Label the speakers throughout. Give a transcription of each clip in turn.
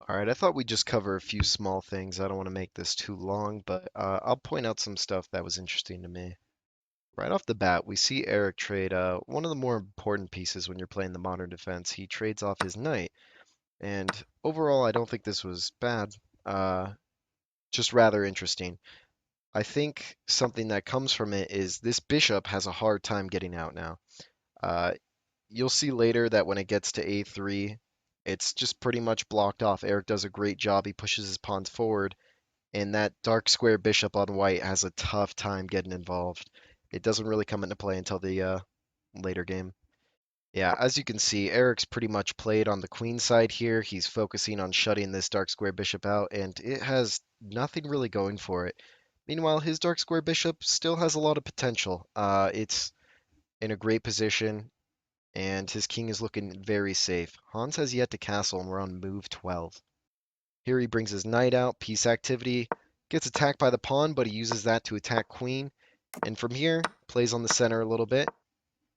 Speaker 1: All right, I thought we'd just cover a few small things. I don't want to make this too long, but I'll point out some stuff that was interesting to me. Right off the bat, we see Eric trade one of the more important pieces when you're playing the modern defense. He trades off his knight, and overall, I don't think this was bad. Uh, just rather interesting. I think something that comes from it is this bishop has a hard time getting out now. Uh, you'll see later that when it gets to a3, it's just pretty much blocked off. Eric does a great job. He pushes his pawns forward, and that dark square bishop on white has a tough time getting involved. It doesn't really come into play until the later game. Yeah, as you can see, Eric's pretty much played on the queen side here. He's focusing on shutting this dark square bishop out, and it has nothing really going for it. Meanwhile, his dark square bishop still has a lot of potential. It's in a great position, and his king is looking very safe. Hans has yet to castle, and we're on move 12. Here he brings his knight out, peace activity, gets attacked by the pawn, but he uses that to attack queen. And from here, plays on the center a little bit.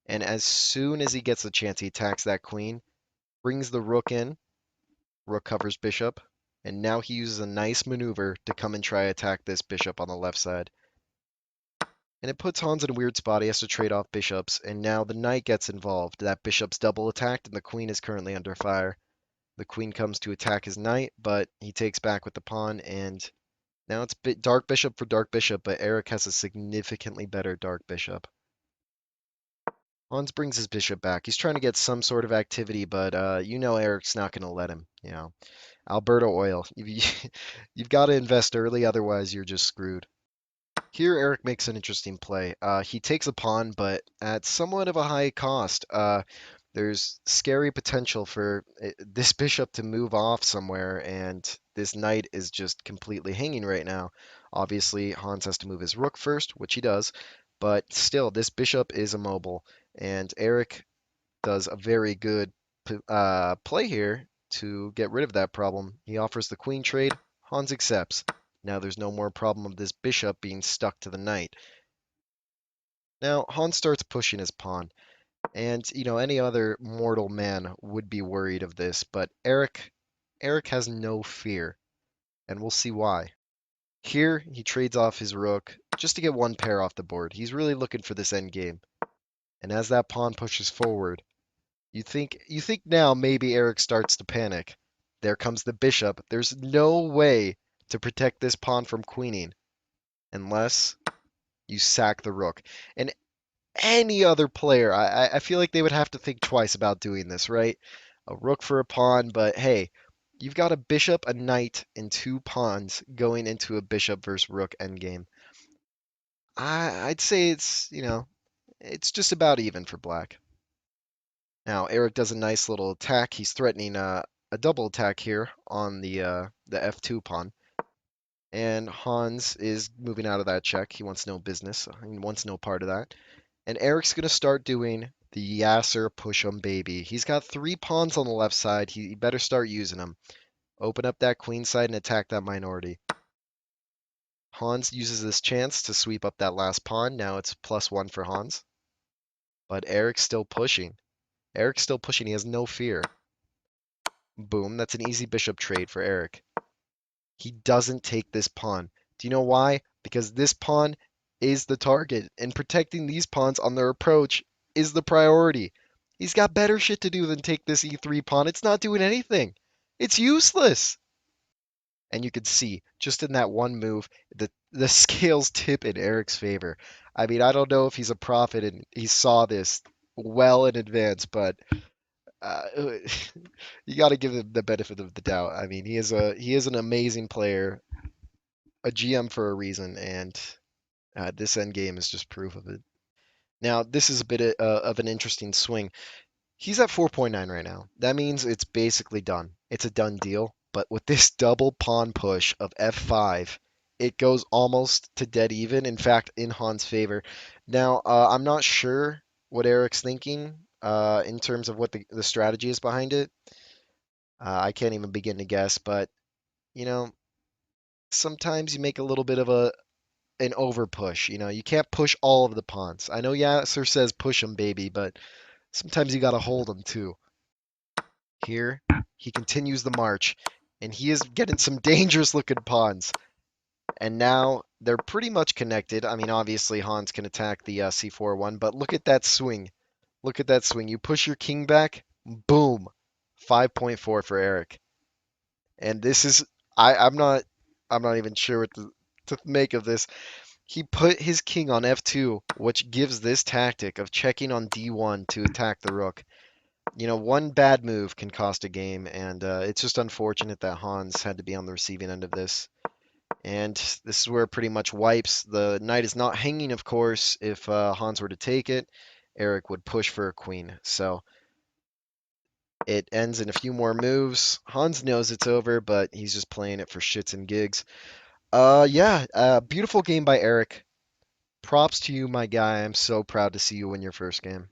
Speaker 1: And as soon as he gets the chance, he attacks that queen, brings the rook in, rook covers bishop, and now he uses a nice maneuver to come and try attack this bishop on the left side. And it puts Hans in a weird spot. He has to trade off bishops, and now the knight gets involved. That bishop's double attacked, and the queen is currently under fire. The queen comes to attack his knight, but he takes back with the pawn, and now it's dark bishop for dark bishop, but Eric has a significantly better dark bishop. Hans brings his bishop back. He's trying to get some sort of activity, but you know Eric's not going to let him. Alberta Oil. You've got to invest early, otherwise you're just screwed. Here, Eric makes an interesting play. He takes a pawn, but at somewhat of a high cost. There's scary potential for this bishop to move off somewhere, and this knight is just completely hanging right now. Obviously, Hans has to move his rook first, which he does, but still, this bishop is immobile, and Eric does a very good play here to get rid of that problem. He offers the queen trade, Hans accepts. Now there's no more problem of this bishop being stuck to the knight. Now Hans starts pushing his pawn. And any other mortal man would be worried of this, but Eric has no fear, and we'll see why. Here he trades off his rook just to get one pair off the board. He's really looking for this end game. And as that pawn pushes forward, you think now maybe Eric starts to panic. There comes the bishop. There's no way to protect this pawn from queening unless you sack the rook. And any other player, I feel like they would have to think twice about doing this, right? A rook for a pawn, but hey, you've got a bishop, a knight, and two pawns going into a bishop versus rook endgame. I'd say it's just about even for black. Now Eric does a nice little attack. He's threatening a double attack here on the f2 pawn. And Hans is moving out of that check. He wants no business. He wants no part of that. And Eric's going to start doing the Yasser push 'em baby. He's got three pawns on the left side. He better start using them. Open up that queen side and attack that minority. Hans uses this chance to sweep up that last pawn. Now it's +1 for Hans. But Eric's still pushing. Eric's still pushing. He has no fear. Boom. That's an easy bishop trade for Eric. He doesn't take this pawn. Do you know why? Because this pawn is the target, and protecting these pawns on their approach is the priority. He's got better shit to do than take this e3 pawn. It's not doing anything. It's useless. And you could see, just in that one move, the scales tip in Eric's favor. I mean, I don't know if he's a prophet and he saw this well in advance, but uh, you got to give him the benefit of the doubt. I mean, he is an amazing player, a GM for a reason, and this end game is just proof of it. Now, this is a bit of an interesting swing. He's at 4.9 right now. That means it's basically done. It's a done deal. But with this double pawn push of f5, it goes almost to dead even. In fact, in Han's favor. Now, I'm not sure what Eric's thinking in terms of what the strategy is behind it. I can't even begin to guess. But, you know, sometimes you make a little bit of an over push. You can't push all of the pawns. I know Yasser says push them, baby, but sometimes you got to hold them too. Here, he continues the march. and he is getting some dangerous looking pawns. And now they're pretty much connected. I mean, obviously Hans can attack the c4 one, but look at that swing. Look at that swing. You push your king back, boom, 5.4 for Eric. And this is I'm not even sure what to make of this. He put his king on f2, which gives this tactic of checking on d1 to attack the rook. One bad move can cost a game, and it's just unfortunate that Hans had to be on the receiving end of this. And this is where it pretty much wipes. The knight is not hanging, of course. If Hans were to take it, Eric would push for a queen. So it ends in a few more moves. Hans knows it's over, but he's just playing it for shits and gigs. Yeah, beautiful game by Eric. Props to you, my guy. I'm so proud to see you win your first game.